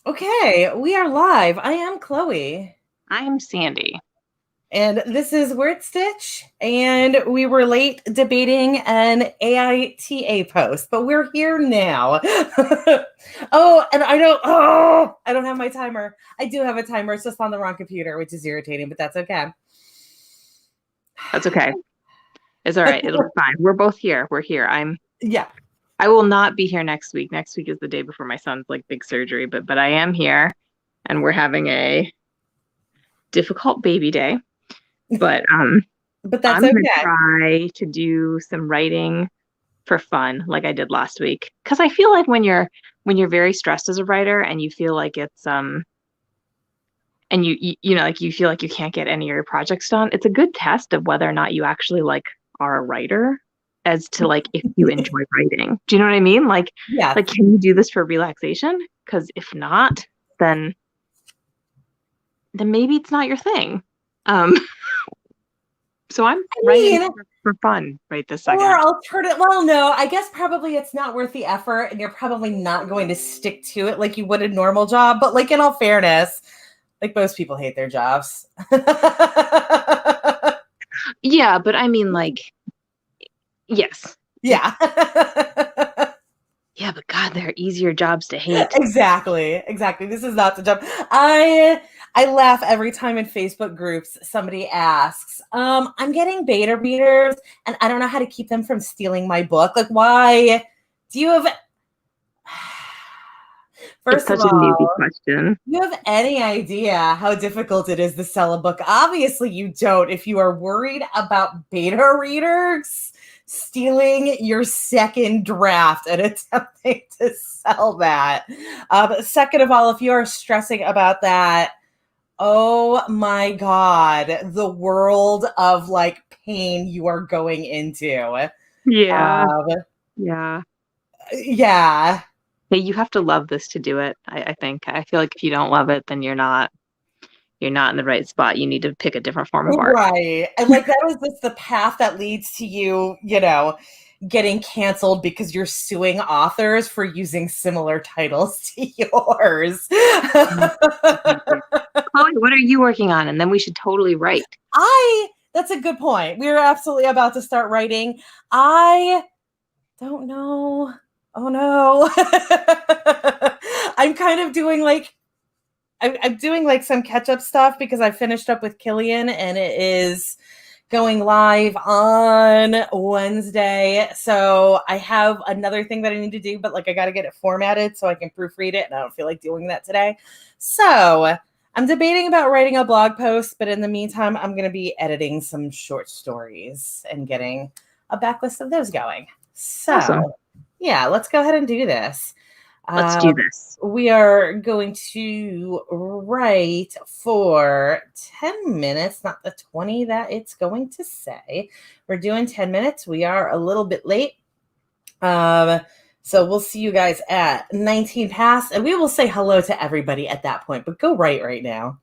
Okay, we are live. I am Chloe. I'm Sandy. And this is WordStitch. And we were late debating an AITA post, but we're here now. I don't have my timer. I do have a timer. It's just on the wrong computer, which is irritating, but that's okay. That's okay. It's all right. It'll be fine. We're both here. We're here. Yeah. I will not be here next week. Next week is the day before my son's like big surgery, but I am here and we're having a difficult baby day. But But that's I'm gonna okay. try to do some writing for fun like I did last week. Because I feel like when you're very stressed as a writer and you feel like it's and you know like you feel like you can't get any of your projects done, it's a good test of whether or not you actually like are a writer as to like if you enjoy writing. Do you know what I mean? Yeah. Like can you do this for relaxation? Because if not, then maybe it's not your thing. Um so I'm I writing mean, for fun right this or second. alternative, well, no, I guess probably it's not worth the effort and you're probably not going to stick to it like you would a normal job. But like in all fairness, like most people hate their jobs. Yeah, but I mean like yes. Yeah. Yeah, but God, there are easier jobs to hate. Exactly. This is not the job. I laugh every time in Facebook groups somebody asks, I'm getting beta readers and I don't know how to keep them from stealing my book. Like, why do you have It's first of such a newbie all, question. do you have any idea how difficult it is to sell a book? Obviously, you don't. If you are worried about beta readers stealing your second draft and attempting to sell that. Second of all, if you are stressing about that, oh my God, the world of like pain you are going into. Yeah. Um, Yeah. yeah. Hey, you have to love this to do it. I think. I feel like if you don't love it, then you're not in the right spot. You need to pick a different form of art. Right. And like that is just the path that leads to you, getting canceled because you're suing authors for using similar titles to yours. Mhm. Exactly. Chloe, what are you working on? And then we should totally write. That's a good point. We're absolutely about to start writing. I don't know. Oh no. I'm kind of doing like I'm doing like some catch up stuff because I finished up with Killian and it is going live on Wednesday. So I have another thing that I need to do, but like I got to get it formatted so I can proofread it. And I don't feel like doing that today. So I'm debating about writing a blog post, but in the meantime, I'm going to be editing some short stories and getting a backlist of those going. Awesome. So yeah, let's go ahead and do this. Let's Uh, do this. we are going to write for 10 minutes, not the 20 that it's going to say. We're doing 10 minutes. We are a little bit late. Um, so we'll see you guys at 19 past, and we will say hello to everybody at that point. But go right now.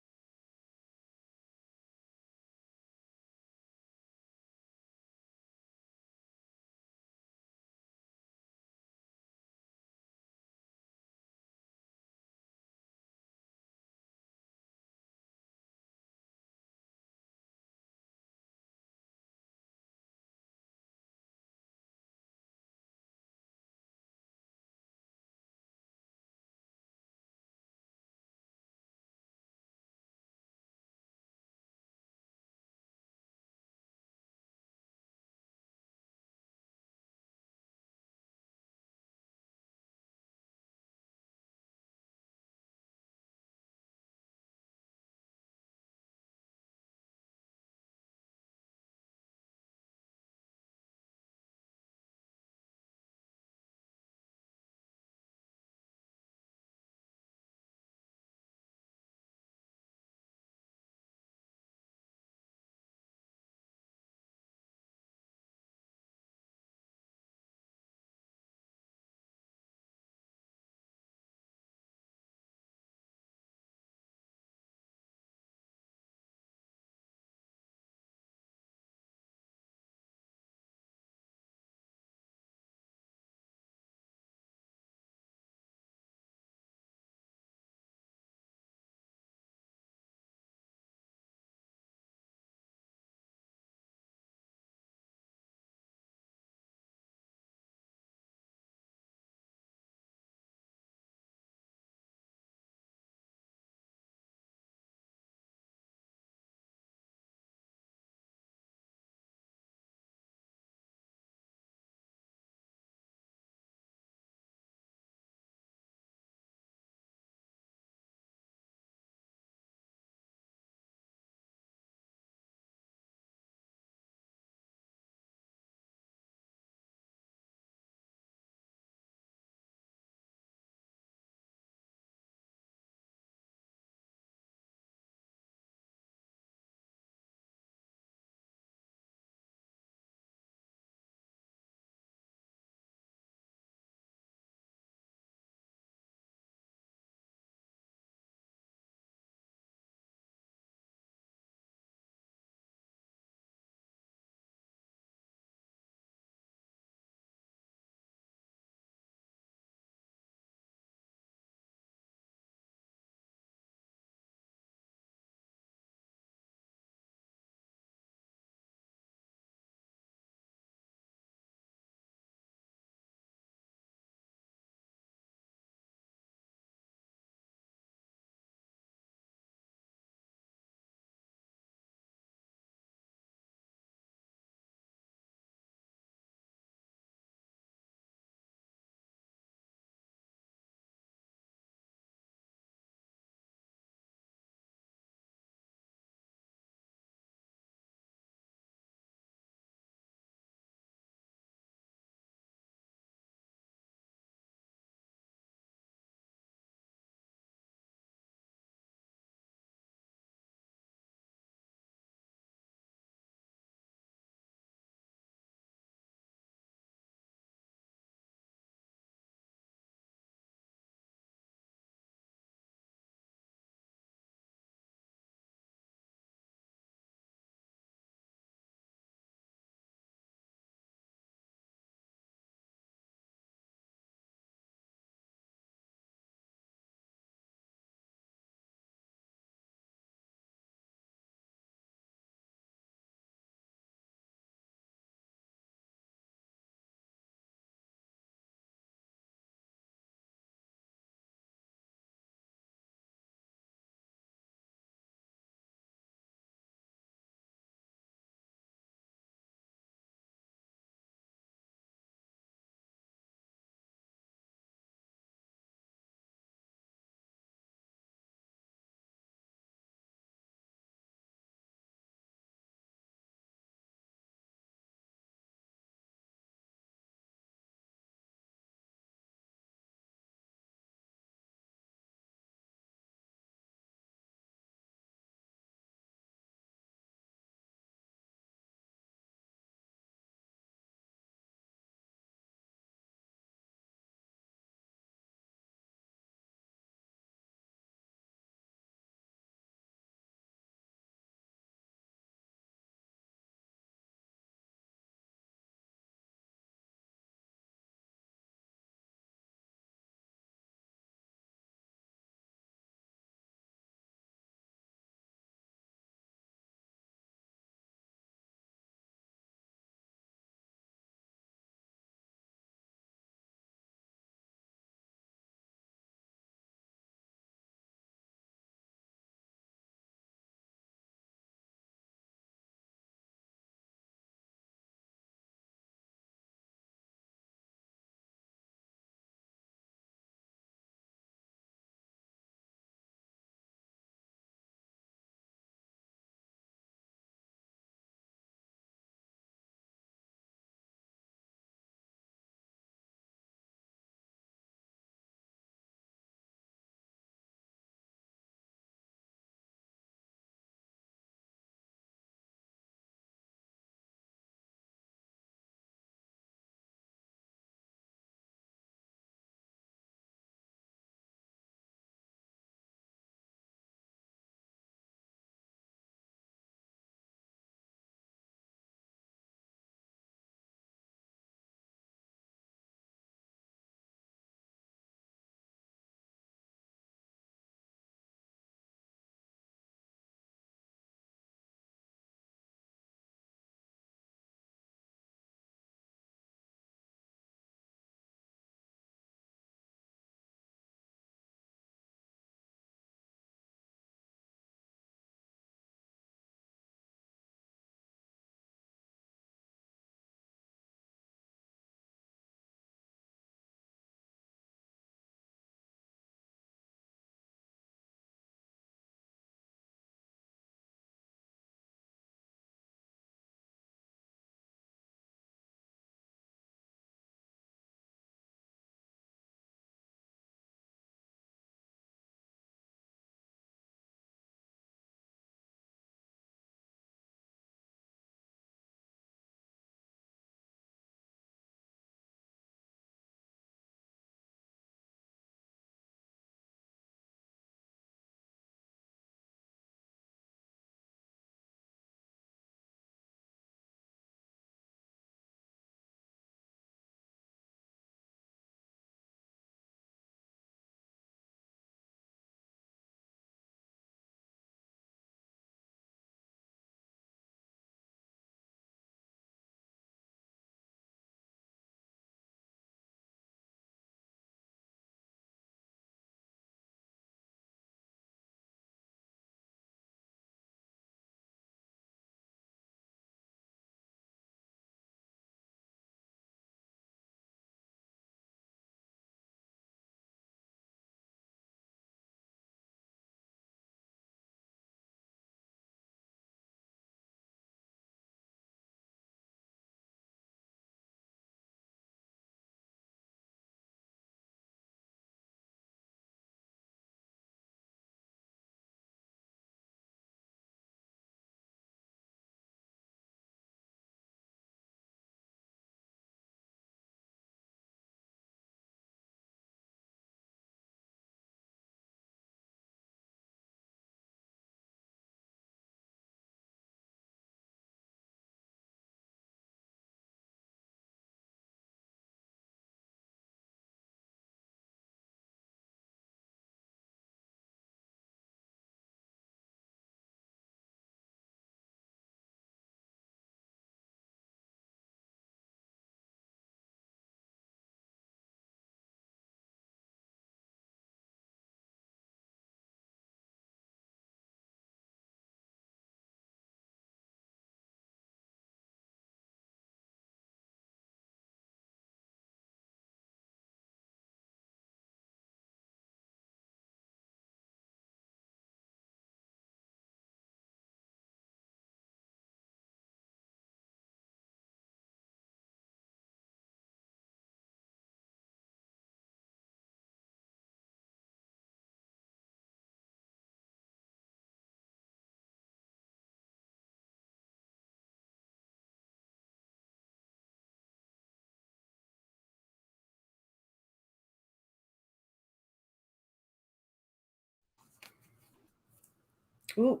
Ooh,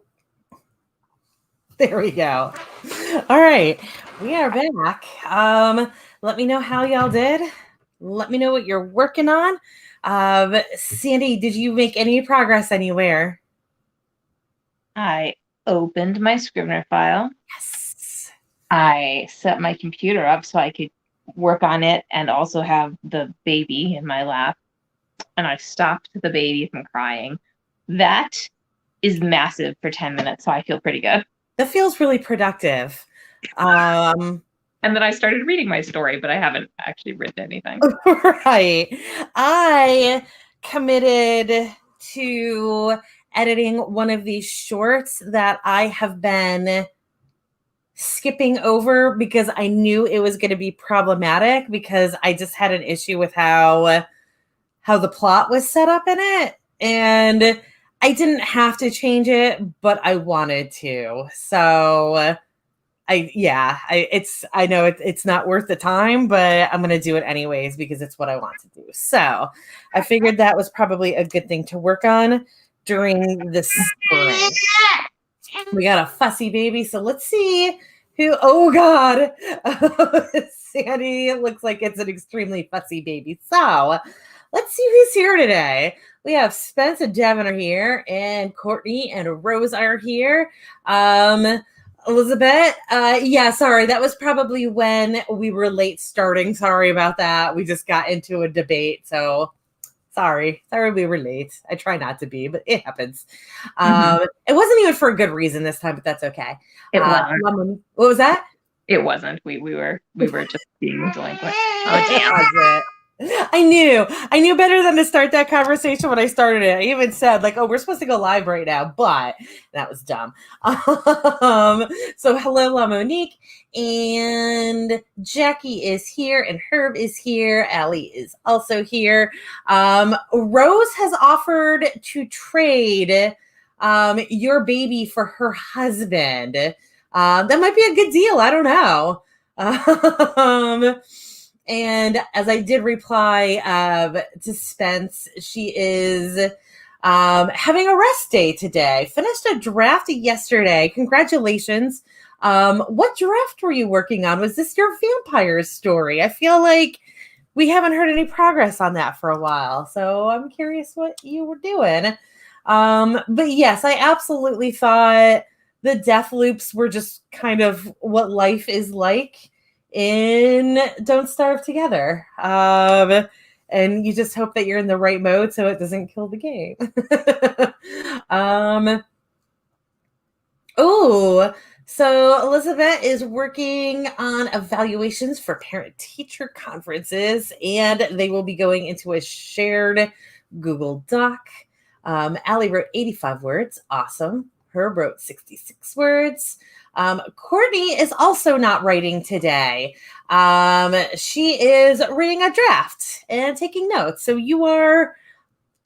there we go. All right, we are back. Let me know how y'all did. Let me know what you're working on. Sandy, did you make any progress anywhere? I opened my Scrivener file. Yes. I set my computer up so I could work on it and also have the baby in my lap. And I stopped the baby from crying. That is massive for 10 minutes, so I feel pretty good. That feels really productive. And then I started reading my story, but I haven't actually written anything. Right. I committed to editing one of these shorts that I have been skipping over because I knew it was going to be problematic because I just had an issue with how the plot was set up in it, and I didn't have to change it, but I wanted to. So I know it's not worth the time, but I'm going to do it anyways because it's what I want to do. So I figured that was probably a good thing to work on during the spring. We got a fussy baby, so let's see who. Oh God, Sandy looks like it's an extremely fussy baby. So let's see who's here today. We have Spence and Devin are here, and Courtney and Rose are here. Elizabeth, yeah, sorry, that was probably when we were late starting. Sorry about that. We just got into a debate, so sorry we were late. I try not to be, but it happens. It wasn't even for a good reason this time, but that's okay. It wasn't. What was that? It wasn't. We were just being delinquent. Oh damn. I knew better than to start that conversation when I started it. I even said like, "Oh, we're supposed to go live right now," but that was dumb. So hello, La Monique, and Jackie is here, and Herb is here. Allie is also here. Rose has offered to trade your baby for her husband. That might be a good deal. I don't know. And as I did reply to Spence, she is having a rest day today. Finished a draft yesterday. Congratulations. What draft were you working on? Was this your vampire story? I feel like we haven't heard any progress on that for a while. So I'm curious what you were doing. But yes, I absolutely thought the death loops were just kind of what life is like in Don't Starve Together. And you just hope that you're in the right mode so it doesn't kill the game. So Elizabeth is working on evaluations for parent-teacher conferences, and they will be going into a shared Google Doc. Allie wrote 85 words. Awesome. Herb wrote 66 words. Courtney is also not writing today. She is reading a draft and taking notes. So you are,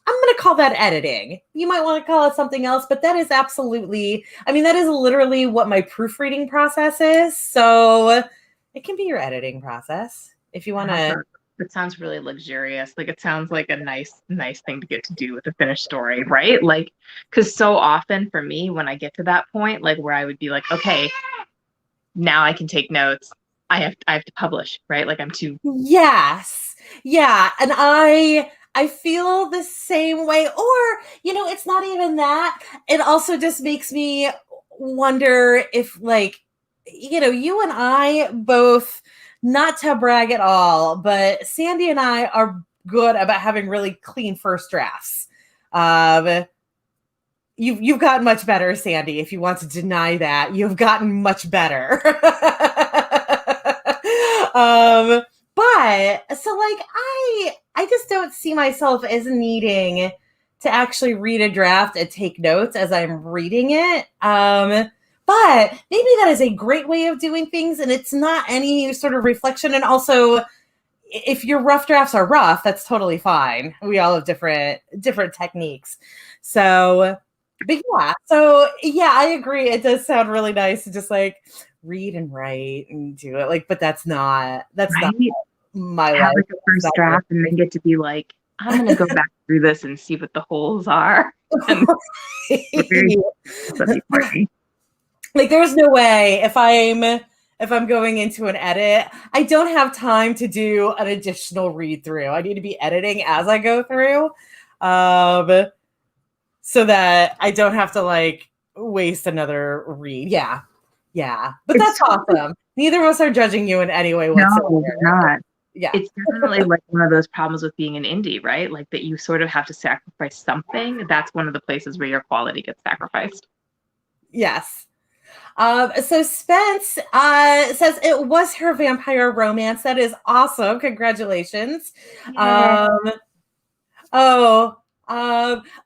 I'm going to call that editing. You might want to call it something else, but that is absolutely, I mean, that is literally what my proofreading process is. So it can be your editing process if you want to. It sounds really luxurious. Like it sounds like a nice thing to get to do with a finished story, right? Like, because so often for me, when I get to that point, like where I would be like, okay, now I can take notes. I have to publish, right? Like I'm too. Yes. Yeah. And I feel the same way. Or, it's not even that. It also just makes me wonder if like, you and I both, not to brag at all, but Sandy and I are good about having really clean first drafts. You've gotten much better, Sandy. If you want to deny that, you've gotten much better. But so like I just don't see myself as needing to actually read a draft and take notes as I'm reading it. But maybe that is a great way of doing things, and it's not any sort of reflection. And also, if your rough drafts are rough, that's totally fine. We all have different techniques. So, but yeah, I agree. It does sound really nice to just like read and write and do it. Like, but that's not not my have life. Like a first draft and then get to be like, I'm gonna go back through this and see what the holes are. And we're very party. Like there's no way if I'm going into an edit, I don't have time to do an additional read through. I need to be editing as I go through. So that I don't have to like waste another read. Yeah. Yeah. But that's awesome. Neither of us are judging you in any way whatsoever. No, we're not. Yeah. It's definitely like one of those problems with being an indie, right? Like that you sort of have to sacrifice something. That's one of the places where your quality gets sacrificed. Yes. So Spence says it was her vampire romance. That is awesome. Congratulations. Oh,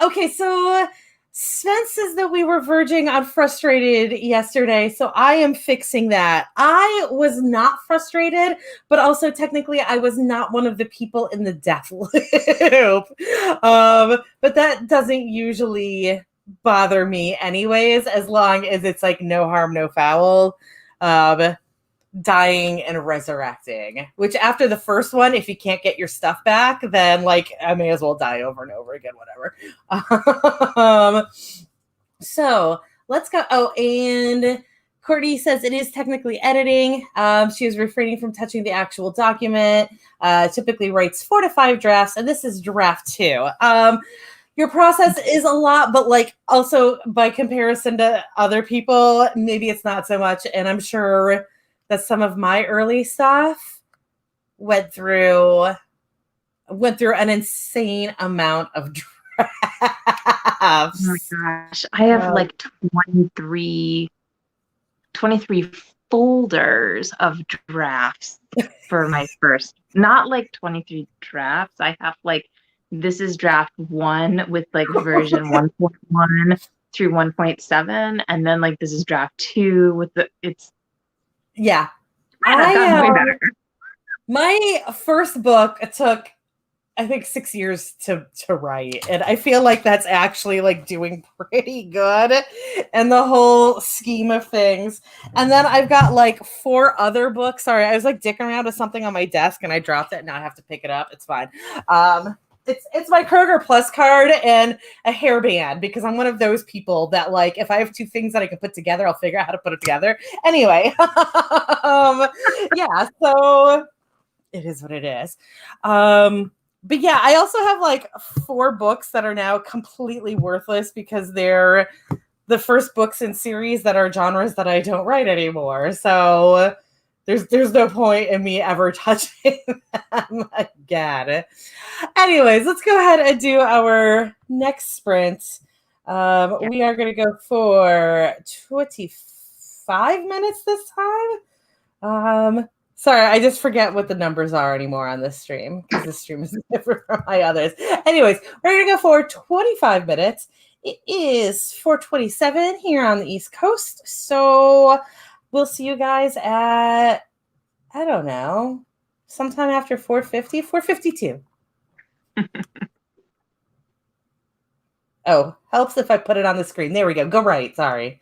okay. So Spence says that we were verging on frustrated yesterday. So I am fixing that. I was not frustrated, but also technically I was not one of the people in the death loop. But that doesn't usually bother me anyways, as long as it's like no harm, no foul. Dying and resurrecting, which after the first one, if you can't get your stuff back, then like I may as well die over and over again, whatever. So let's go. Oh, and Courtney says it is technically editing. She is refraining from touching the actual document. Typically writes 4 to 5 drafts, and this is draft 2. Your process is a lot, but like also by comparison to other people, maybe it's not so much. And I'm sure that some of my early stuff went through an insane amount of drafts. Oh my gosh. I have like 23 folders of drafts for my first, not like 23 drafts. I have like, this is draft 1 with like version 1.1 through 1.7. And then like, this is draft 2 with yeah. I've gotten way better. My first book took, I think, 6 years to write. And I feel like that's actually like doing pretty good in the whole scheme of things. And then I've got like 4 other books. Sorry, I was like dicking around with something on my desk and I dropped it. Now I have to pick it up. It's fine. It's my Kroger Plus card and a hairband because I'm one of those people that like if I have 2 things that I can put together, I'll figure out how to put it together. Anyway, yeah, so it is what it is. But yeah, I also have like 4 books that are now completely worthless because they're the first books in series that are genres that I don't write anymore. So there's no point in me ever touching them again. Anyways, let's go ahead and do our next sprint. We are going to go for 25 minutes this time. Sorry, I just forget what the numbers are anymore on this stream because this stream is different from my others. Anyways, we're going to go for 25 minutes. It is 4:27 here on the East Coast. So we'll see you guys at, I don't know, sometime after 4:50, 4:52. Oh, helps if I put it on the screen. There we go. Go right. Sorry.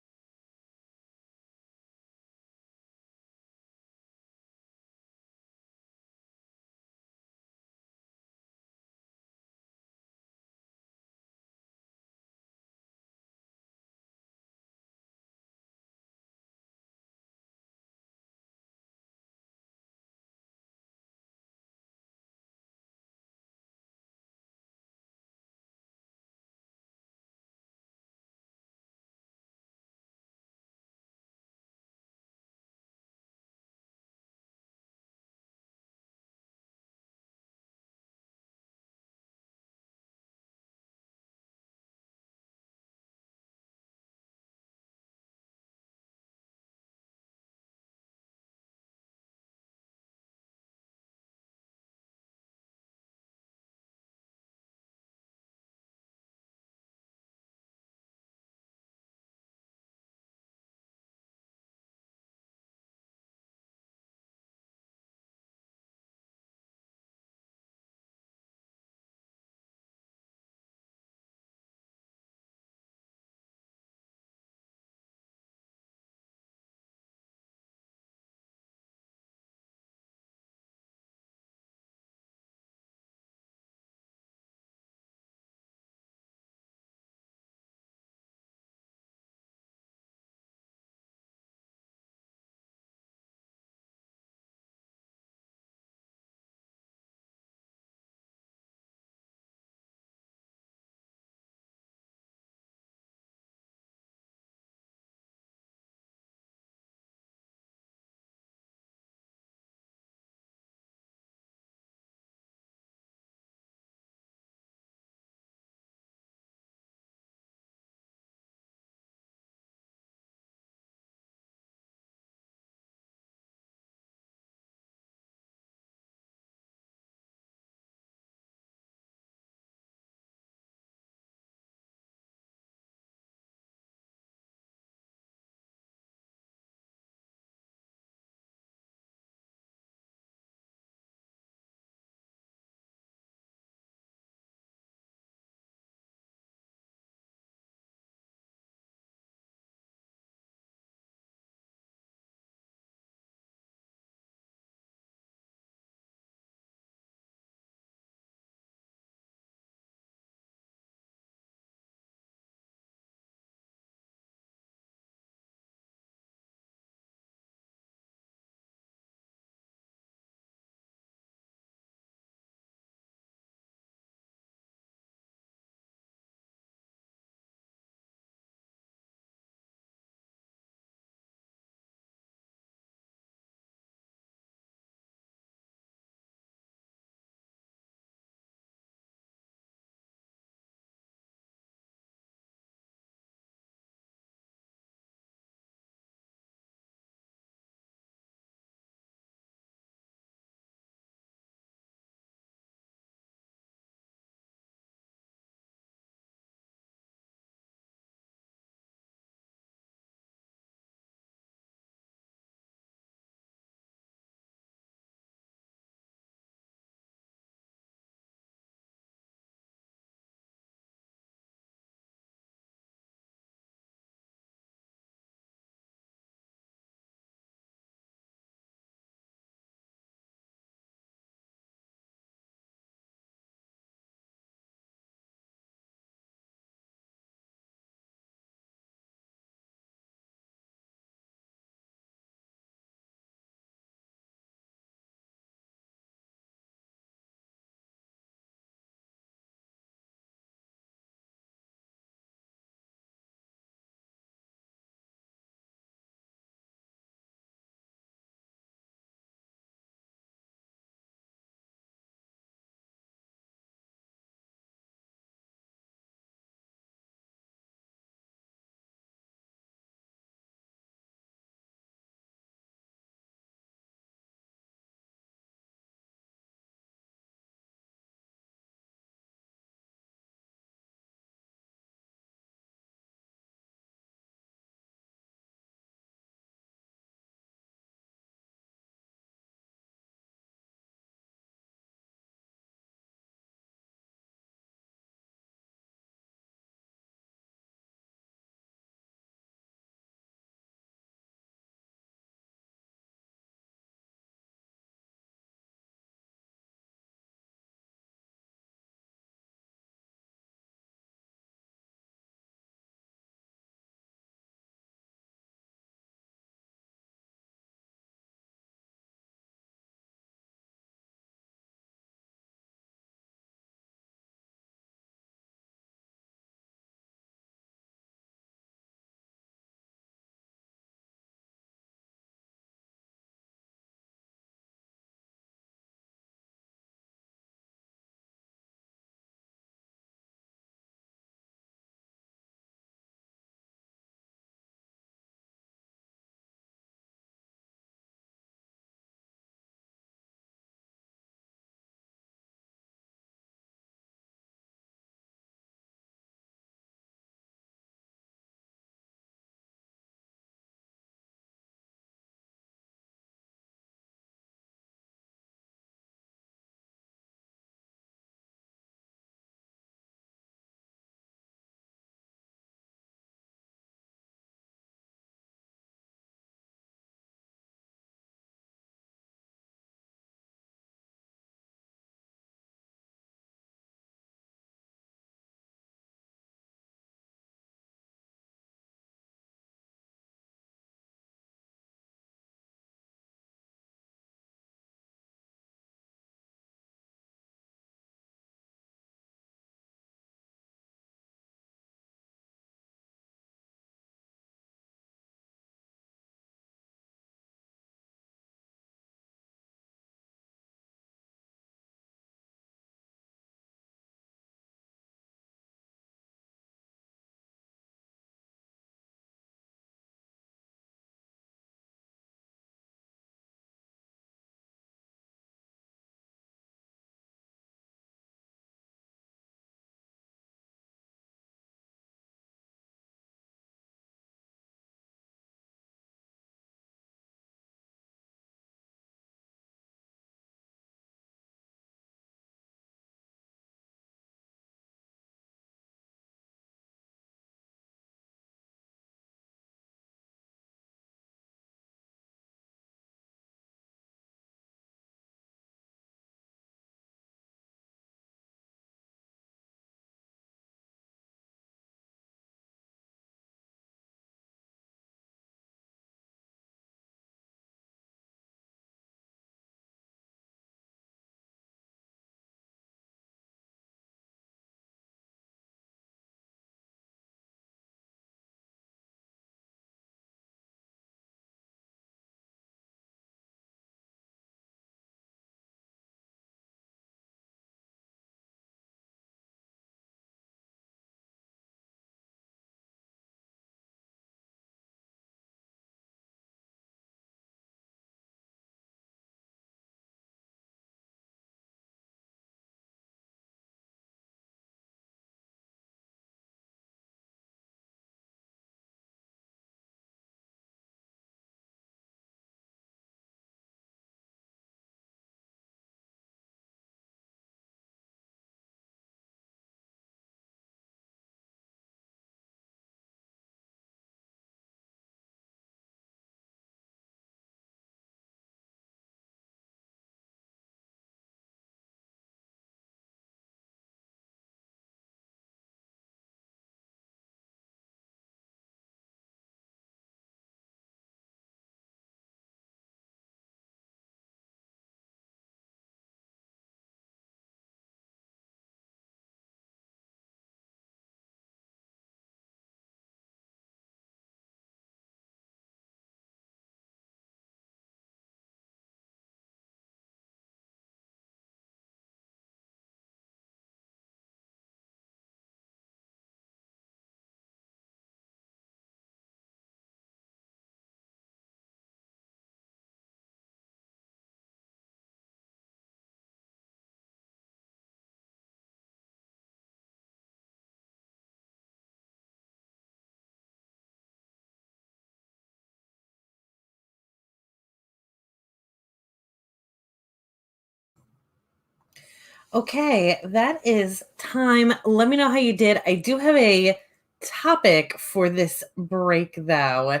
Okay, that is time. Let me know how you did. I do have a topic for this break, though.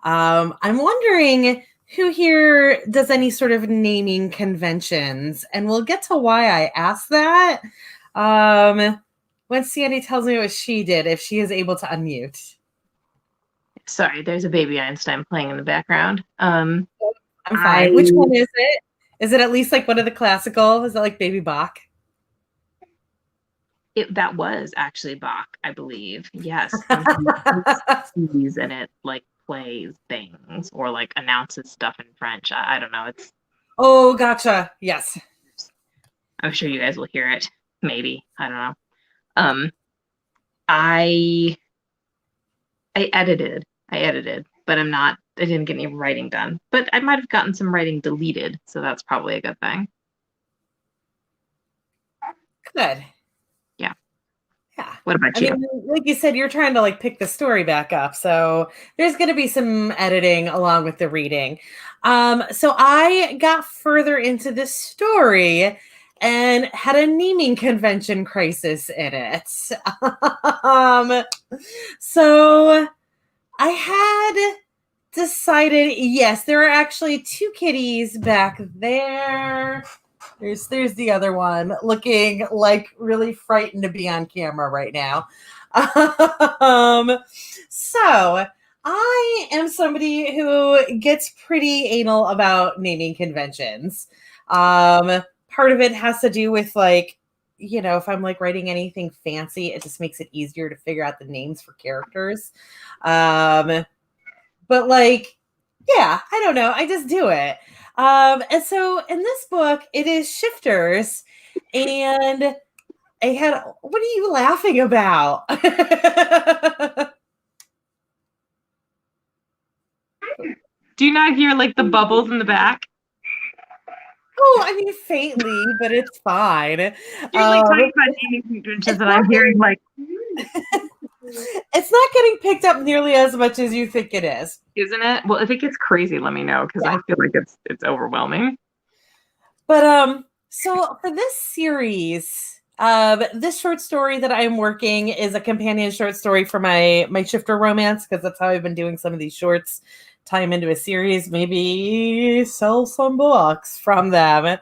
I'm wondering who here does any sort of naming conventions, and we'll get to why I asked that when Sandy tells me what she did, if she is able to unmute. Sorry, there's a baby Einstein playing in the background. I'm fine. Which one is it? Is it at least like one of the classical? Is it like Baby Bach? That was actually Bach, I believe. Yes. And and it like plays things or like announces stuff in French. I don't know. Oh, gotcha. Yes. I'm sure you guys will hear it. Maybe. I don't know. Um, I I edited, but I didn't get any writing done. But I might have gotten some writing deleted, so that's probably a good thing. Good. Yeah. Yeah. What about you? I mean, like you said, you're trying to like pick the story back up. So there's going to be some editing along with the reading. So I got further into this story and had a naming convention crisis in it. um, so I had decided, yes, there are actually two kitties back there. There's the other one looking like really frightened to be on camera right now. So I am somebody who gets pretty anal about naming conventions. Part of it has to do with like, if I'm like writing anything fancy, it just makes it easier to figure out the names for characters. But like, yeah, I don't know. I just do it. And so in this book, it is shifters. And I had, what are you laughing about? Do you not hear like the bubbles in the back? Oh, I mean, faintly, but it's fine. You're like talking about naming conventions, and I'm hearing like. It's not getting picked up nearly as much as you think it is. Isn't it? Well, if it gets crazy, let me know because I feel like it's overwhelming. But so for this series, this short story that I'm working is a companion short story for my shifter romance, because that's how I've been doing some of these shorts, tie them into a series, maybe sell some books from them.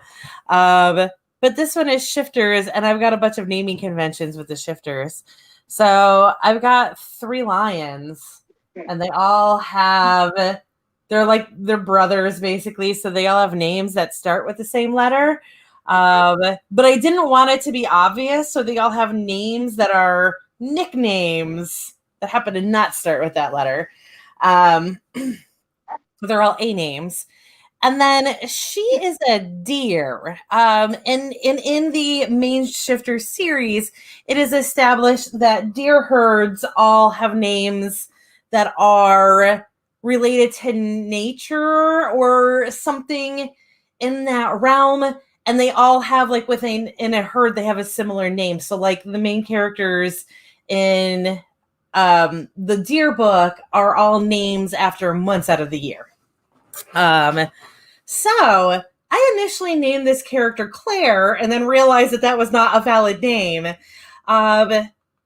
But this one is shifters, and I've got a bunch of naming conventions with the shifters. So I've got 3 lions, and they all have, they're brothers basically, so they all have names that start with the same letter. But I didn't want it to be obvious, so they all have names that are nicknames that happen to not start with that letter. They're all A names. And then she is a deer. And in the main shifter series, it is established that deer herds all have names that are related to nature or something in that realm. And they all have, like, in a herd, they have a similar name. So like the main characters in the deer book are all names after months out of the year. So I initially named this character Claire and then realized that was not a valid name.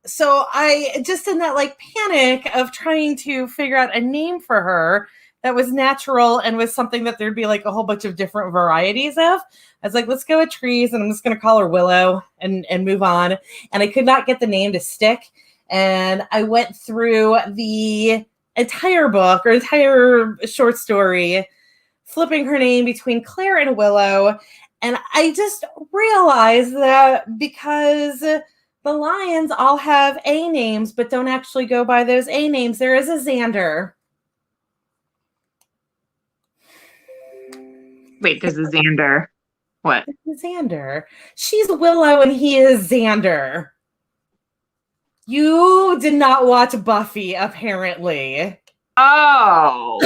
So I just, in that like panic of trying to figure out a name for her that was natural and was something that there'd be like a whole bunch of different varieties of, I was like, let's go with trees, and I'm just going to call her Willow and move on. And I could not get the name to stick. And I went through the entire book or entire short story, flipping her name between Claire and Willow. And I just realized that because the lions all have A names, but don't actually go by those A names, there is a Xander. Wait, there's a Xander. What? Xander. She's Willow and he is Xander. You did not watch Buffy, apparently. Oh.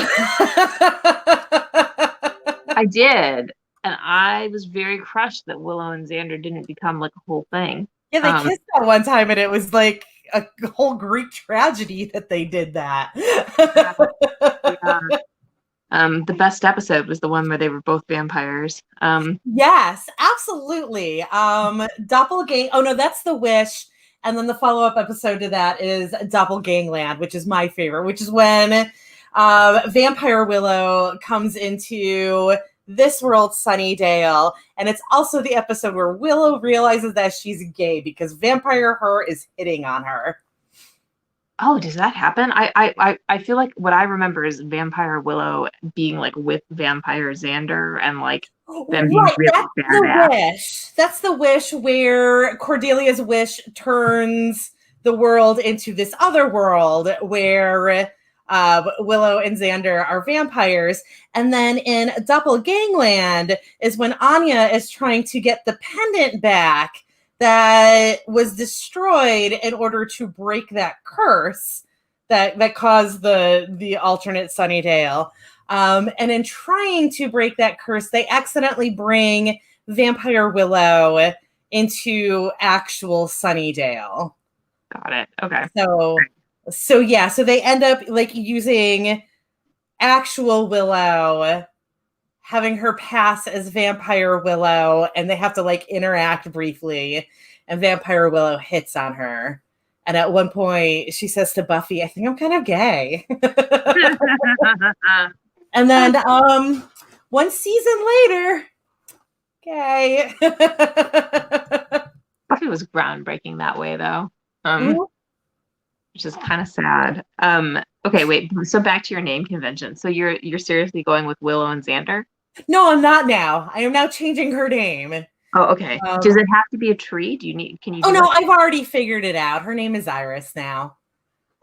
I did. And I was very crushed that Willow and Xander didn't become like a whole thing. Yeah, they kissed that one time, and it was like a whole Greek tragedy that they did that. Yeah. The best episode was the one where they were both vampires. Yes, absolutely. Doppelgang. Oh no, that's The Wish. And then the follow-up episode to that is Doppelgangland, which is my favorite, which is when Vampire Willow comes into this world, Sunnydale. And it's also the episode where Willow realizes that she's gay because Vampire Her is hitting on her. Oh, does that happen? I feel like what I remember is Vampire Willow being like with Vampire Xander and like them being Right, really that's the badass. wish. That's the wish where Cordelia's wish turns the world into this other world where Willow and Xander are vampires. And then in Doppelgangland is when Anya is trying to get the pendant back that was destroyed in order to break that curse that caused the alternate Sunnydale. And in trying to break that curse, they accidentally bring Vampire Willow into actual Sunnydale. Got it. Okay. So they end up like using actual Willow, having her pass as Vampire Willow, and they have to like interact briefly, and Vampire Willow hits on her. And at one point, she says to Buffy, "I think I'm kind of gay." And then one season later, gay. Buffy was groundbreaking that way though. Mhm. Which is kind of sad. Okay, wait. So back to your name convention. So you're seriously going with Willow and Xander? No, I'm not now. I am now changing her name. Oh, okay. Does it have to be a tree? Can you Oh do no, like I've already figured it out. Her name is Iris now.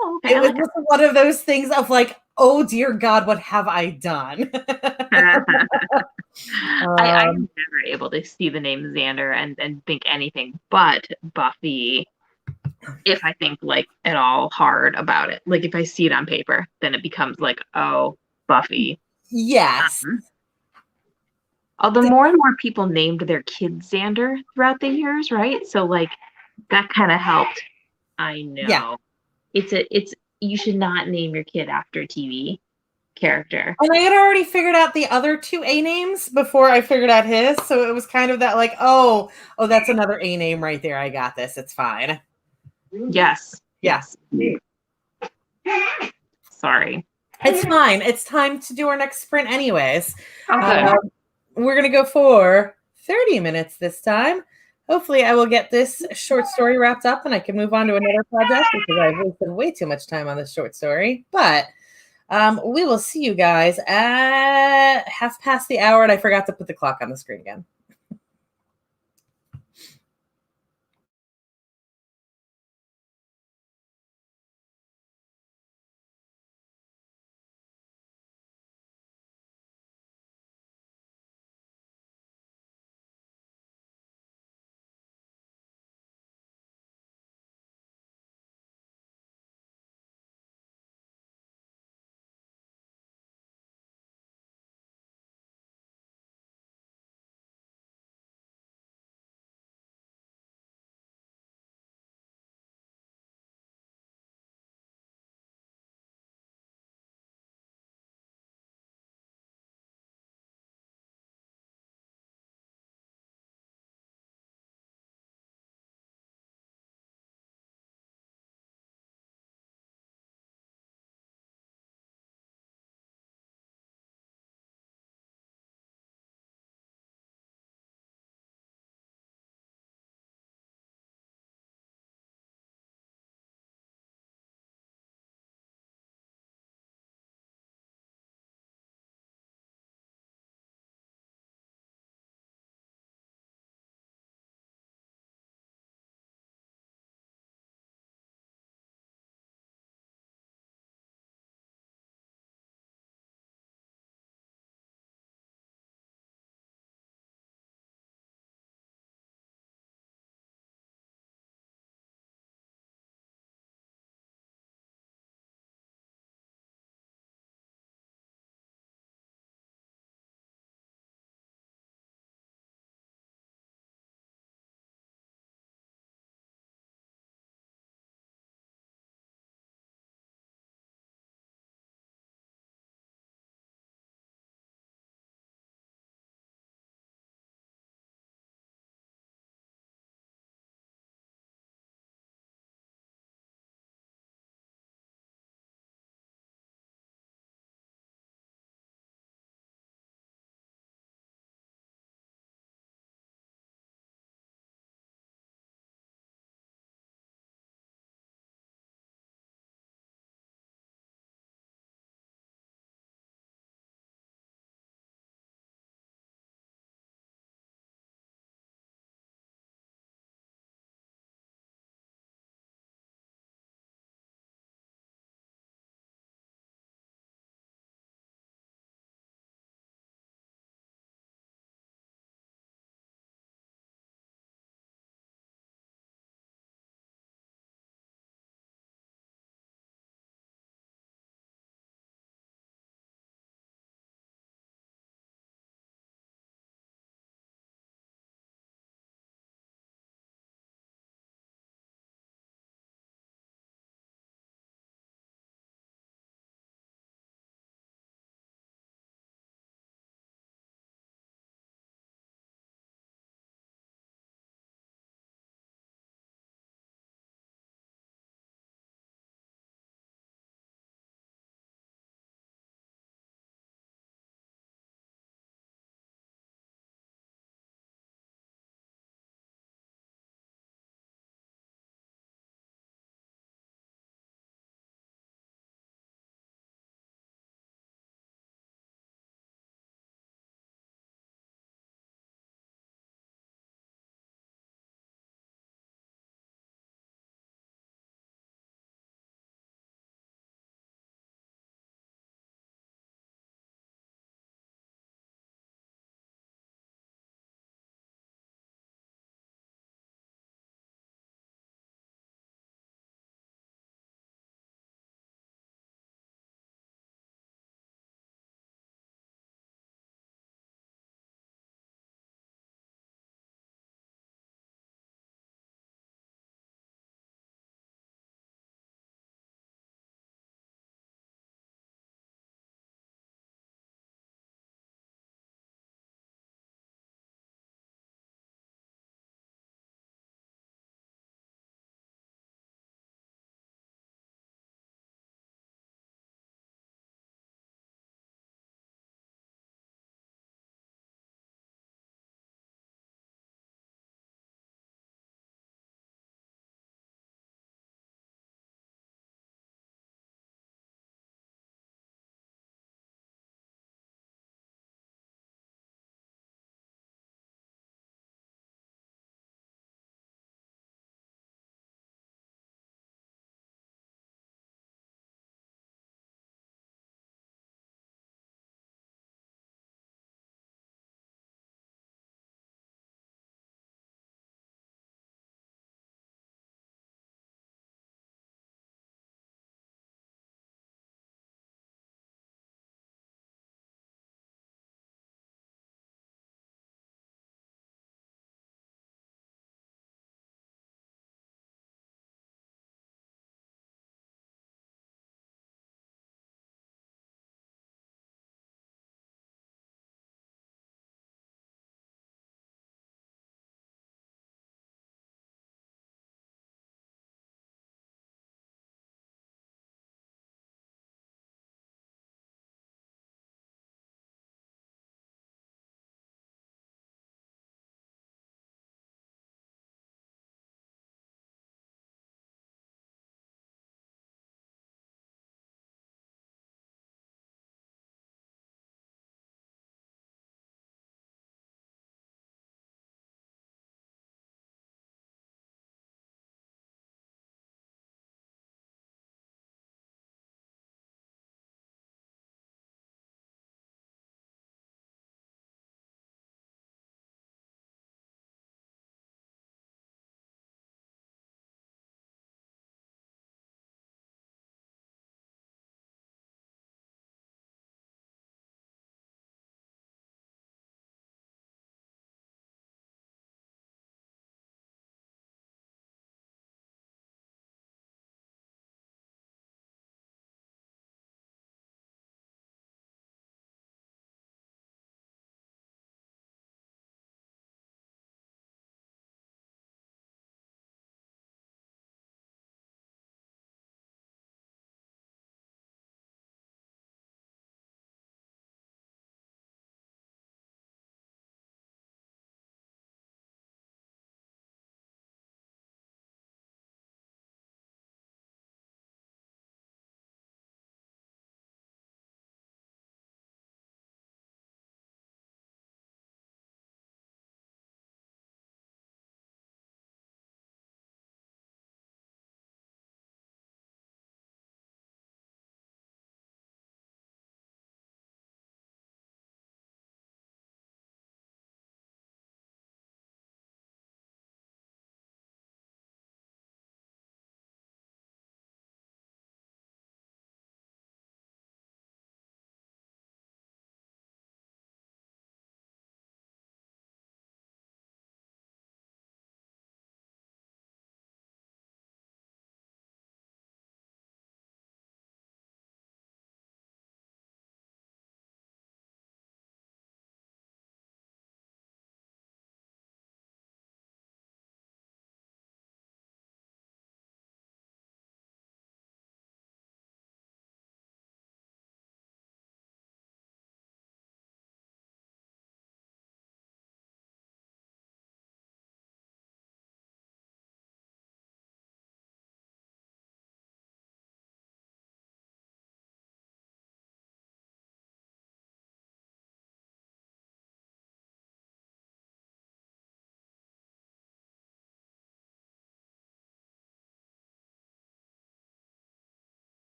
oh okay, It I was like just one of those things of like, oh dear God, what have I done? it. I am um, never able to see the name Xander and think anything but Buffy if I think like at all hard about it. Like if I see it on paper, then it becomes like, oh, Buffy. yes. Although more and more people named their kids Xander throughout the years, right? So like that kind of helped. I Yeah. know. It's you should not name your kid after a TV character. And I had already figured out the other two A names before I figured out his. So it was kind of that like, oh, that's another A name right there. I got this. It's fine. Yes. Yeah. Yes. Sorry. It's fine. It's time to do our next sprint anyways. Oh, good. We're going to go for 30 minutes this time. Hopefully I will get this short story wrapped up and I can move on to another project because I've wasted way too much time on this short story. But we will see you guys at 1:30, and I forgot to put the clock on the screen again.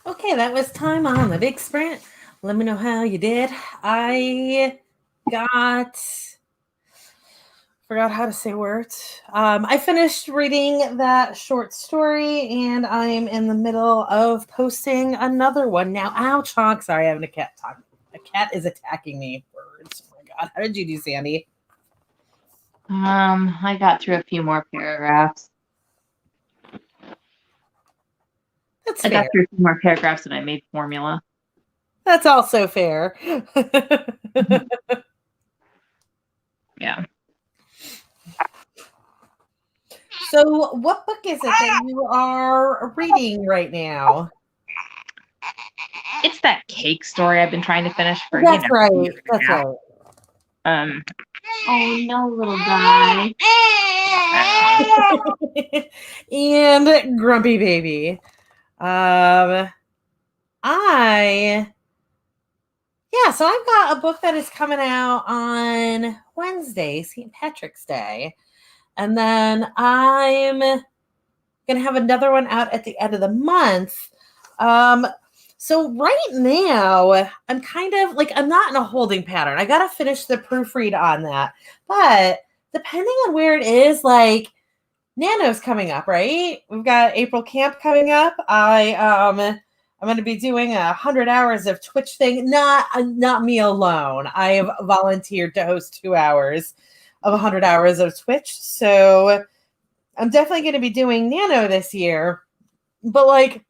Okay, that was time on the big sprint. Let me know how you did. I got forgot how to say words. I finished reading that short story, and I'm in the middle of posting another one now. Ow, Chonk! Sorry, I'm having a cat talk. A cat is attacking me. Words. Oh my god! How did you do, Sandy? I got through a few more paragraphs. That's I got fair. through a few more paragraphs and I made formula. That's also fair. Yeah. So, what book is it that you are reading right now? It's that cake story I've been trying to finish for, That's a right. year and a That's half. right. Oh no, little guy. And Grumpy Baby. So I've got a book that is coming out on Wednesday, St. Patrick's Day. And then I'm going to have another one out at the end of the month. So right now, I'm kind of like, I'm not in a holding pattern. I got to finish the proofread on that. But depending on where it is, like, Nano's coming up, right? We've got April Camp coming up. I'm going to be doing 100 hours of Twitch thing. Not me alone. I have volunteered to host 2 hours of 100 hours of Twitch. So I'm definitely going to be doing Nano this year. But like,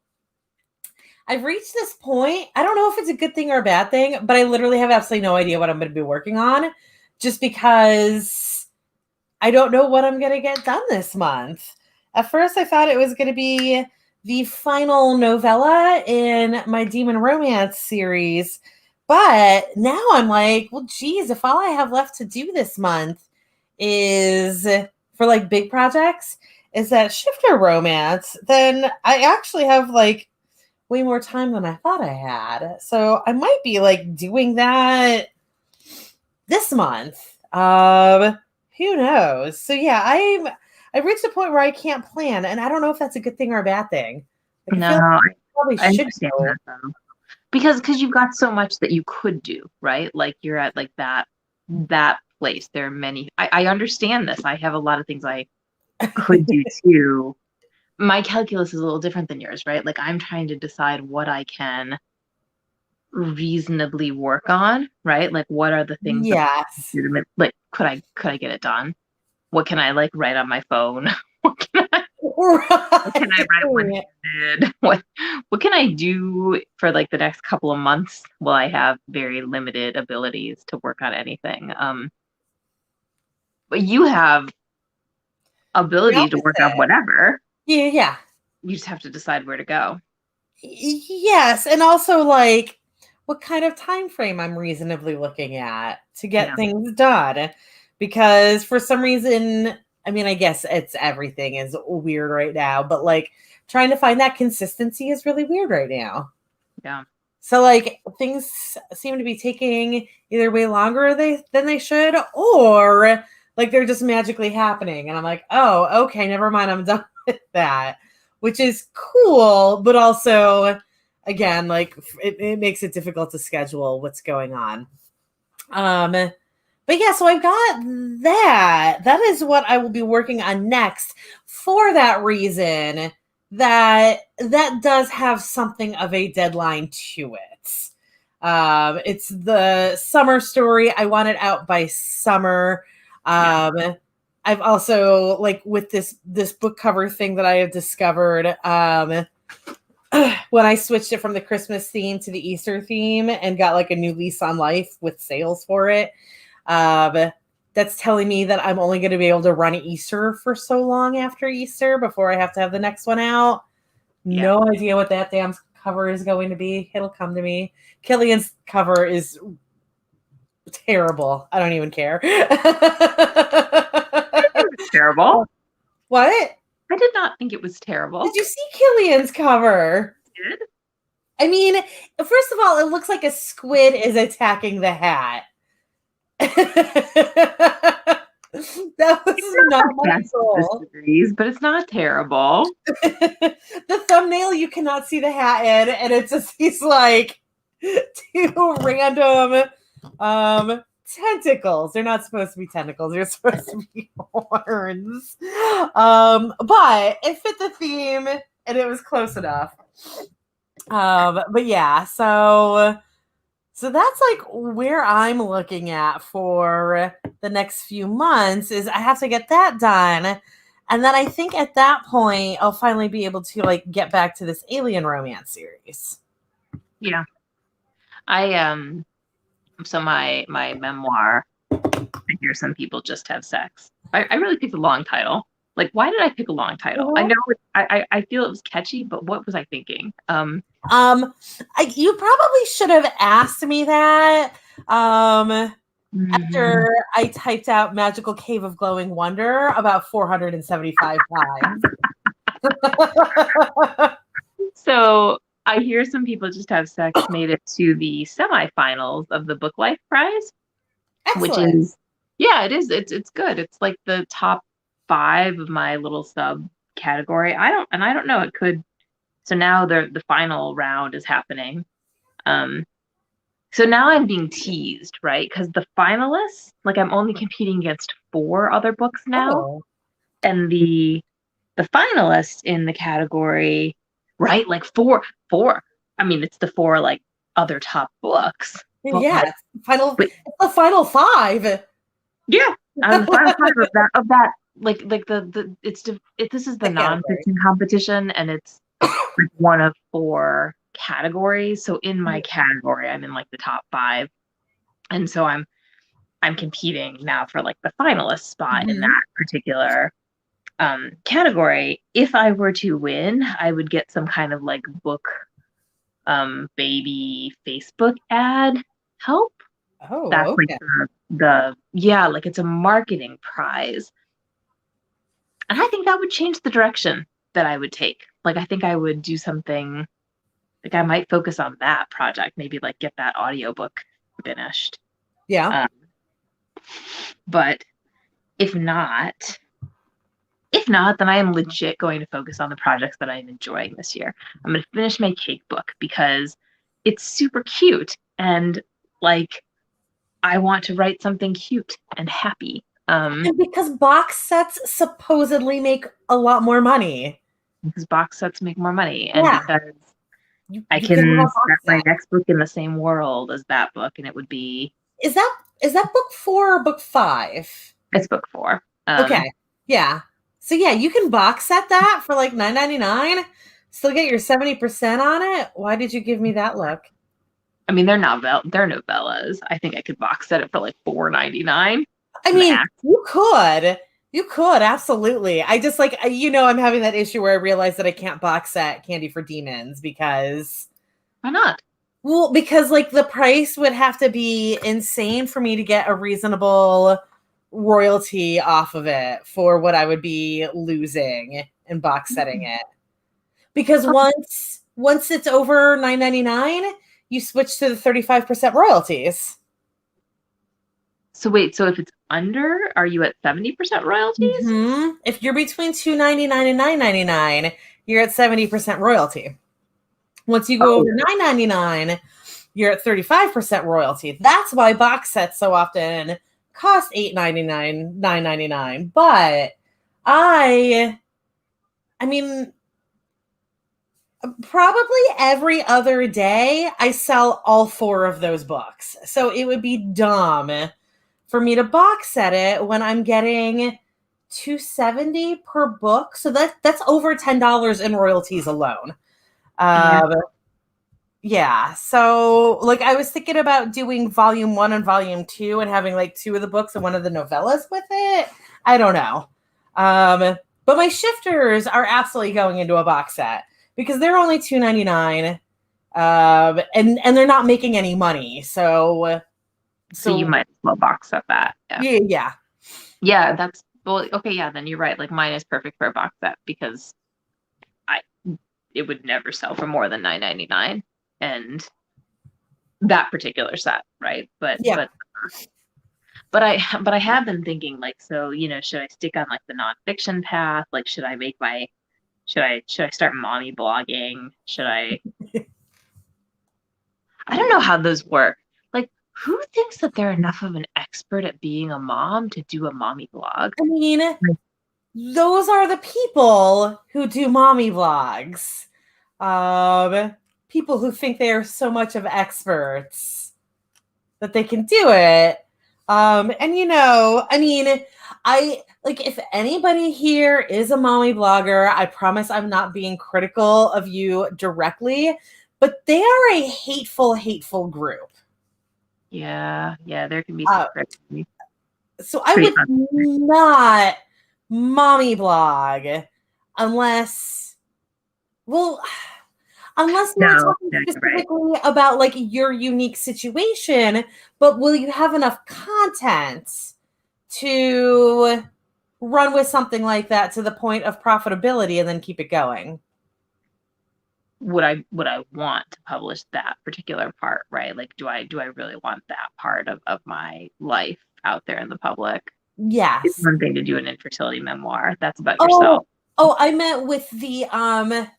I've reached this point. I don't know if it's a good thing or a bad thing, but I literally have absolutely no idea what I'm going to be working on just because I don't know what I'm going to get done this month. At first, I thought it was going to be the final novella in my Demon Romance series. But now I'm like, well, geez, if all I have left to do this month is for like big projects is that Shifter Romance, then I actually have like way more time than I thought I had. So I might be like doing that this month. Who knows? So yeah, I've reached a point where I can't plan, and I don't know if that's a good thing or a bad thing. Like, I No, feel like I probably I should understand go. that though. Because you've got so much that you could do, right? Like you're at like that place. There are many. I understand this. I have a lot of things I could do too. My calculus is a little different than yours, right? Like I'm trying to decide what I can reasonably work on, right? Like what are the things that Yes. like could I get it done? What can I like write on my phone? What can I what can I write Right. one-handed? What can I do for like the next couple of months while I have very limited abilities to work on anything? But you have The ability to work on opposite. whatever. Yeah. You just have to decide where to go. Yes, and also like what kind of time frame I'm reasonably looking at to get Yeah. things done. Because for some reason, I mean, I guess it's everything is weird right now, but like trying to find that consistency is really weird right now. Yeah. So like things seem to be taking either way longer than they should, or like they're just magically happening. And I'm like, oh, okay, never mind. I'm done with that, which is cool, but also again, like it makes it difficult to schedule what's going on. But yeah, so I've got that. That is what I will be working on next. For that reason, that does have something of a deadline to it. It's the summer story. I want it out by summer. I've also like with this book cover thing that I have discovered. When I switched it from the Christmas theme to the Easter theme and got like a new lease on life with sales for it. That's telling me that I'm only going to be able to run Easter for so long after Easter before I have to have the next one out. Yeah. No idea what that damn cover is going to be. It'll come to me. Killian's cover is terrible. I don't even care. Terrible. What? I did not think it was terrible. Did you see Killian's cover? Did? I mean, first of all, it looks like a squid is attacking the hat. That was not my Best of goal. the series, but it's not terrible. The thumbnail, you cannot see the hat in, and it's just these like two random tentacles. They're not supposed to be tentacles, they're supposed to be horns. But it fit the theme and it was close enough. But yeah, so that's like where I'm looking at for the next few months is I have to get that done. And then I think at that point I'll finally be able to like get back to this alien romance series. Yeah. So my memoir, I hear some people just have sex. I really picked a long title. Like, why did I pick a long title? I know I feel it was catchy, but what was I thinking? You probably should have asked me that after I typed out Magical Cave of Glowing Wonder about 475 times. So I hear some people just have sex made it to the semifinals of the Book Life Prize, which Excellent. is, yeah, it is. It's good. It's like the top 5 of my little sub category. I don't know. It could. So now the final round is happening. So now I'm being teased, right? Because the finalists, like I'm only competing against 4 other books now, Oh. and the finalists in the category, right? Like four. I mean, it's the 4 like other top books. Yeah, But, the final 5. yeah, and the final 5 of that like this is the nonfiction competition, and it's like one of 4 categories. So in my category, I'm in like the top 5, and so I'm competing now for like the finalist spot in that particular category. If I were to win, I would get some kind of like book baby Facebook ad help. Oh, That's okay. like the yeah, like it's a marketing prize. And I think that would change the direction that I would take. Like I think I would do something, like I might focus on that project, maybe like get that audiobook finished. Yeah. But if not, then I am legit going to focus on the projects that I'm enjoying this year. I'm going to finish my cake book because it's super cute, and like I want to write something cute and happy. And because box sets supposedly make a lot more money. Because box sets make more money, and because I you can have set my next book in the same world as that book, and it would be. Is that book 4 or book 5? It's book 4. Okay. Yeah. So yeah, you can box set that for like $9.99. Still get your 70% on it. Why did you give me that look? I mean, they're novellas. I think I could box set it for like $4.99. I mean, you could absolutely. I just like I'm having that issue where I realize that I can't box set Candy for Demons because why not? Well, because like the price would have to be insane for me to get a reasonable royalty off of it for what I would be losing in box setting it. Because once it's over $9.99, you switch to the 35% royalties. So wait, so if it's under, are you at 70% royalties? Mm-hmm. If you're between $2.99 and $9.99, you're at 70% royalty. Once you go over $9.99, you're at 35% royalty. That's why box sets so often cost $8.99, $9.99. But I mean, probably every other day I sell all 4 of those books. So it would be dumb for me to box set it when I'm getting $2.70 per book. So that's over $10 in royalties alone. Yeah. So like I was thinking about doing volume 1 and volume 2 and having like 2 of the books and 1 of the novellas with it. I don't know. But my shifters are absolutely going into a box set because they're only $2.99. And they're not making any money. So you might as well box set that. Yeah. Yeah, that's okay, yeah, then you're right. Like mine is perfect for a box set because it would never sell for more than $9.99. And that particular set, right? But but I have been thinking like, so, should I stick on like the nonfiction path? Like, should I start mommy blogging? I don't know how those work. Like, who thinks that they're enough of an expert at being a mom to do a mommy blog? I mean, those are the people who do mommy vlogs. People who think they are so much of experts that they can do it. And I mean, I like if anybody here is a mommy blogger, I promise I'm not being critical of you directly, but they are a hateful, hateful group. Yeah, there can be some So I would not mommy blog unless, well, unless we're talking specifically about like your unique situation, but will you have enough content to run with something like that to the point of profitability and then keep it going? Would I want to publish that particular part, right? Like, do I really want that part of my life out there in the public? Yes. It's one thing to do an infertility memoir. That's about yourself. Oh, I meant with the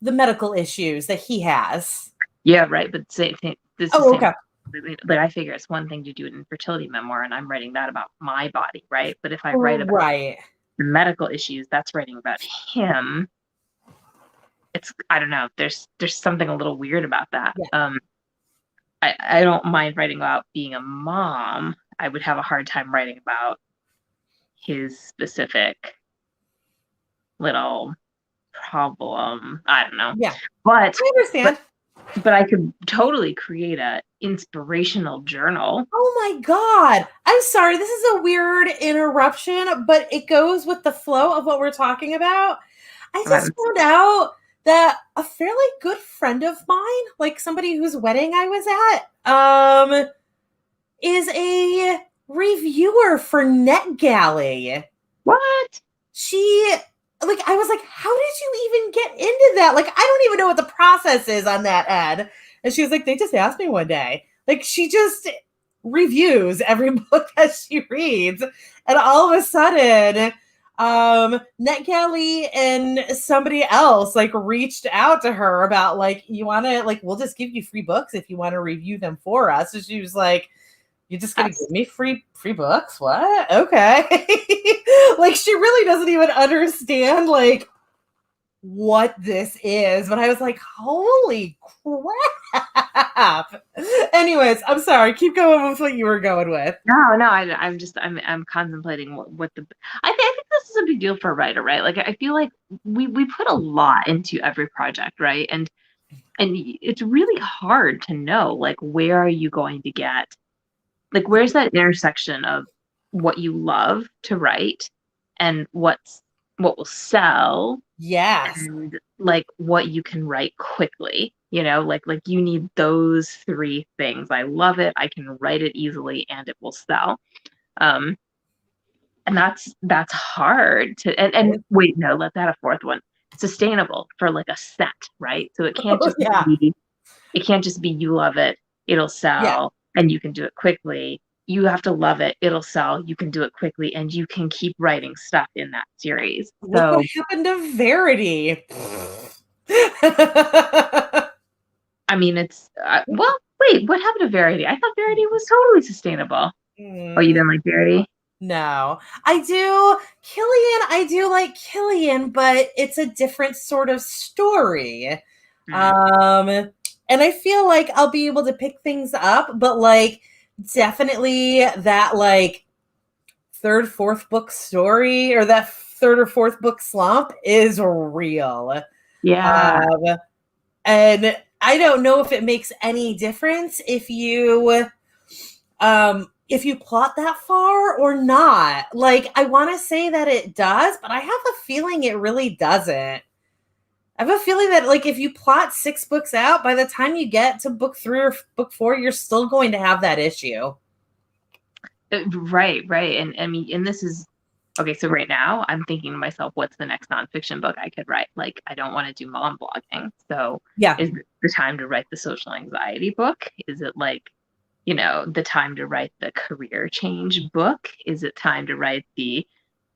medical issues that he has. Yeah, right. But same thing. Okay. Like, I figure it's one thing to do an infertility memoir, and I'm writing that about my body, right? But if I write about the medical issues, that's writing about him. It's, I don't know. There's something a little weird about that. Yeah. I don't mind writing about being a mom. I would have a hard time writing about his specific little problem. I don't know. Yeah. But I understand. But I could totally create a inspirational journal. Oh my God. I'm sorry. This is a weird interruption, but it goes with the flow of what we're talking about. I just found out that a fairly good friend of mine, like somebody whose wedding I was at, is a reviewer for NetGalley. What? I was like, how did you even get into that? Like, I don't even know what the process is on that, Ed. And she was like, they just asked me one day. Like, she just reviews every book that she reads. And all of a sudden, NetGalley and somebody else like reached out to her about like, you want to, like, we'll just give you free books if you want to review them for us. So she was like, you're just gonna give me free books? What? Okay. Like, she really doesn't even understand like what this is. But I was like, holy crap. Anyways, I'm sorry. Keep going with what you were going with. No, I'm contemplating what the. I think this is a big deal for a writer, right? Like, I feel like we put a lot into every project, right? And it's really hard to know like where are you going to get. Like, where's that intersection of what you love to write and what will sell? Yes. And like what you can write quickly, like you need those three things. I love it. I can write it easily and it will sell. And that's hard to, and wait, no, let that a fourth one. Sustainable for like a set, right? So it can't just be you love it, it'll sell. And you can do it quickly. You have to love it. It'll sell. You can do it quickly, and you can keep writing stuff in that series. Look what happened to Verity. I mean, it's well. Wait, what happened to Verity? I thought Verity was totally sustainable. Oh, you didn't like Verity? No, I do. Killian, I do like Killian, but it's a different sort of story. And I feel like I'll be able to pick things up, but like definitely that like third, fourth book story or that third or fourth book slump is real. Yeah. And I don't know if it makes any difference if you plot that far or not. Like, I want to say that it does, but I have a feeling it really doesn't. I have a feeling that, like, if you plot 6 books out, by the time you get to book 3 or book 4, you're still going to have that issue. Right. And I mean, and this is, okay, so right now I'm thinking to myself, what's the next nonfiction book I could write? Like, I don't want to do mom blogging. So is it the time to write the social anxiety book? Is it like, the time to write the career change book? Is it time to write the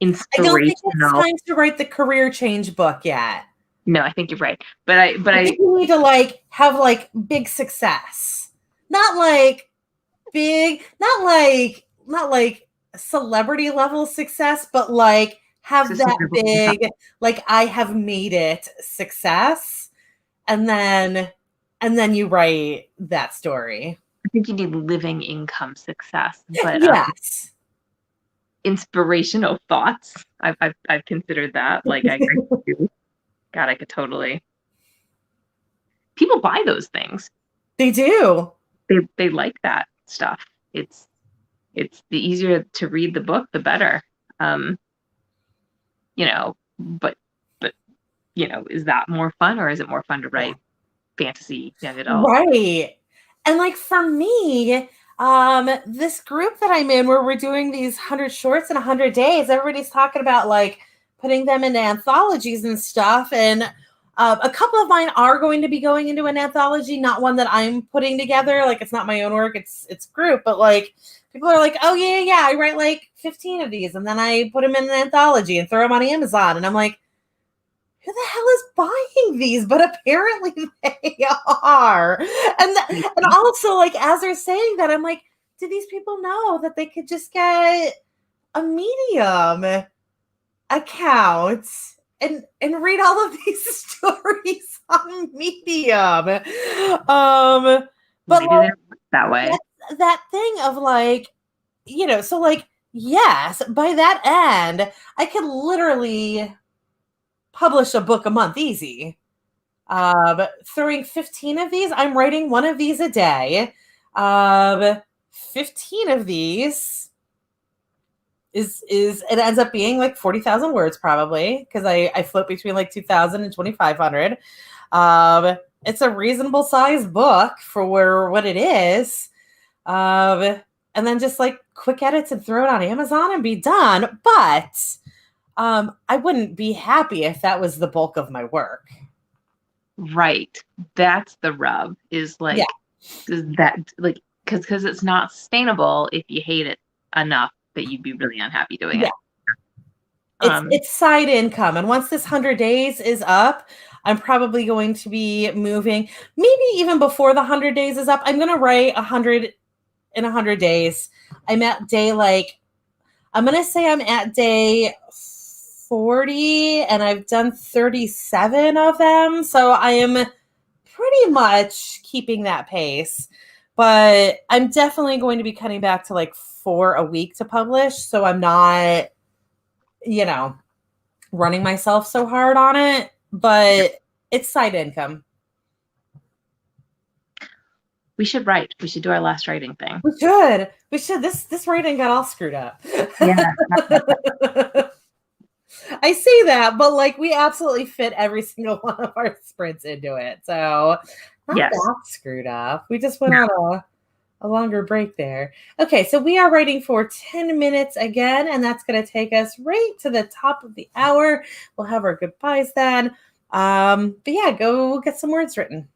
I don't think it's inspirational? time to write the career change book yet. No, I think you're right. But I I think you need to like have like big success. Not like big, not like celebrity level success, but like have that sustainable income. big, like I have made it success, and then you write that story. I think you need living income success, but Yes. inspirational thoughts. I've considered that. Like I could do. God, I could totally. People buy those things. They do. They like that stuff. It's the easier to read the book, the better. Um, but is that more fun, or is it more fun to Yeah. write fantasy young adult? Right. And like for me, this group that I'm in where we're doing these 100 shorts in 100 days, everybody's talking about like putting them into anthologies and stuff. And a couple of mine are going to be going into an anthology, not one that I'm putting together. Like it's not my own work, it's group, but like people are like, oh yeah, I write like 15 of these and then I put them in an anthology and throw them on Amazon. And I'm like, who the hell is buying these? But apparently they are. And also, like, as they're saying that, I'm like, do these people know that they could just get a Medium account and read all of these stories on Medium? But Maybe like they're that way. that thing of like, so like, yes, by that end, I could literally publish a book a month easy. Throwing 15 of these, I'm writing one of these a day. 15 of these is it ends up being like 40,000 words probably because I float between like 2,000 and 2,500. It's a reasonable sized book for what it is. And then just like quick edits and throw it on Amazon and be done. But I wouldn't be happy if that was the bulk of my work. Right. That's the rub, is Yeah. like, does that, like, because it's not sustainable if you hate it enough that you'd be really unhappy doing Yeah. it. It's Um, it's side income. And once this 100 days is up, I'm probably going to be moving. Maybe even before the 100 days is up, I'm going to write 100 in 100 days. I'm at day like I'm going to say I'm at day 40 and I've done 37 of them. So I am pretty much keeping that pace. But I'm definitely going to be cutting back to like 4 a week to publish, so I'm not, you know, running myself so hard on it, but it's side income. we should write. We should do our last writing thing. We should. We should. This writing got all screwed up. Yeah. I say that, but like we absolutely fit every single one of our sprints into it. So not Yes. that screwed up. We just went on a longer break there. Okay, so we are writing for 10 minutes again, and that's going to take us right to the top of the hour. We'll have our goodbyes then. But yeah, go get some words written.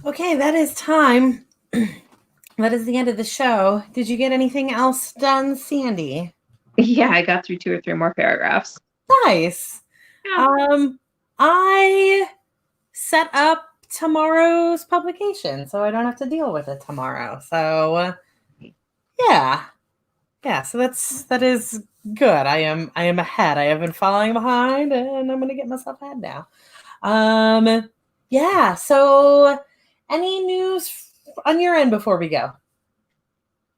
Okay, that is time. That is the end of the show. Did you get anything else done, Sandy? Yeah, I got through 2 or 3 more paragraphs. Nice. Yeah. I set up tomorrow's publication, so I don't have to deal with it tomorrow. So, yeah. So that is good. I am ahead. I have been falling behind, and I'm going to get myself ahead now. Yeah. So, any news on your end before we go?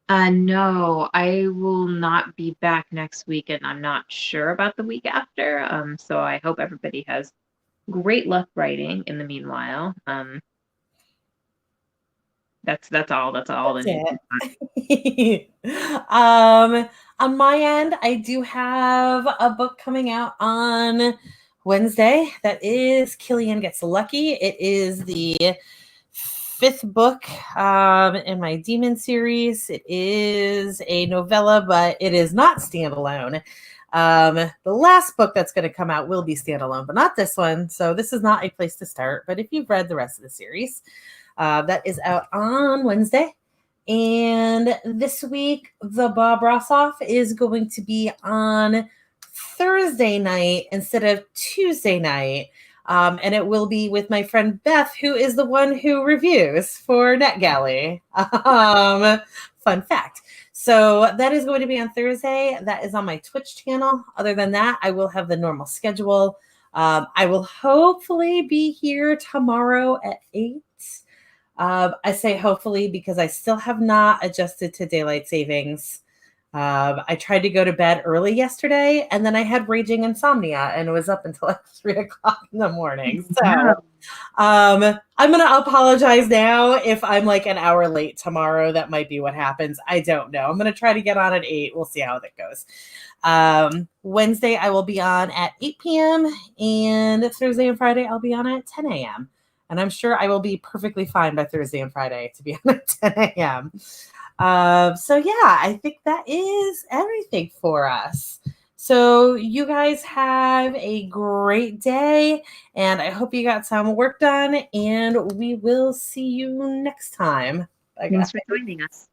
No, I will not be back next week, and I'm not sure about the week after. So I hope everybody has great luck writing in the meanwhile. That's all. That's all the news. On my end, I do have a book coming out on Wednesday. That is Killian Gets Lucky. It is the 5th book in my Demon series. It is a novella, but it is not standalone. The last book that's going to come out will be standalone, but not this one. So this is not a place to start. But if you've read the rest of the series, that is out on Wednesday. And this week, the Bob Rossoff is going to be on Thursday night instead of Tuesday night. And it will be with my friend Beth, who is the one who reviews for NetGalley. Fun fact. So that is going to be on Thursday. That is on my Twitch channel. Other than that, I will have the normal schedule. I will hopefully be here tomorrow at 8. I say hopefully because I still have not adjusted to daylight savings. I tried to go to bed early yesterday, and then I had raging insomnia and was up until like 3 o'clock in the morning. So I'm going to apologize now if I'm like an hour late tomorrow. That might be what happens. I don't know. I'm going to try to get on at 8. We'll see how that goes. Wednesday, I will be on at 8 p.m. And Thursday and Friday, I'll be on at 10 a.m. And I'm sure I will be perfectly fine by Thursday and Friday to be on at 10 a.m. So yeah, I think that is everything for us. So you guys have a great day, and I hope you got some work done, and we will see you next time. Bye, Thanks guys. for joining us.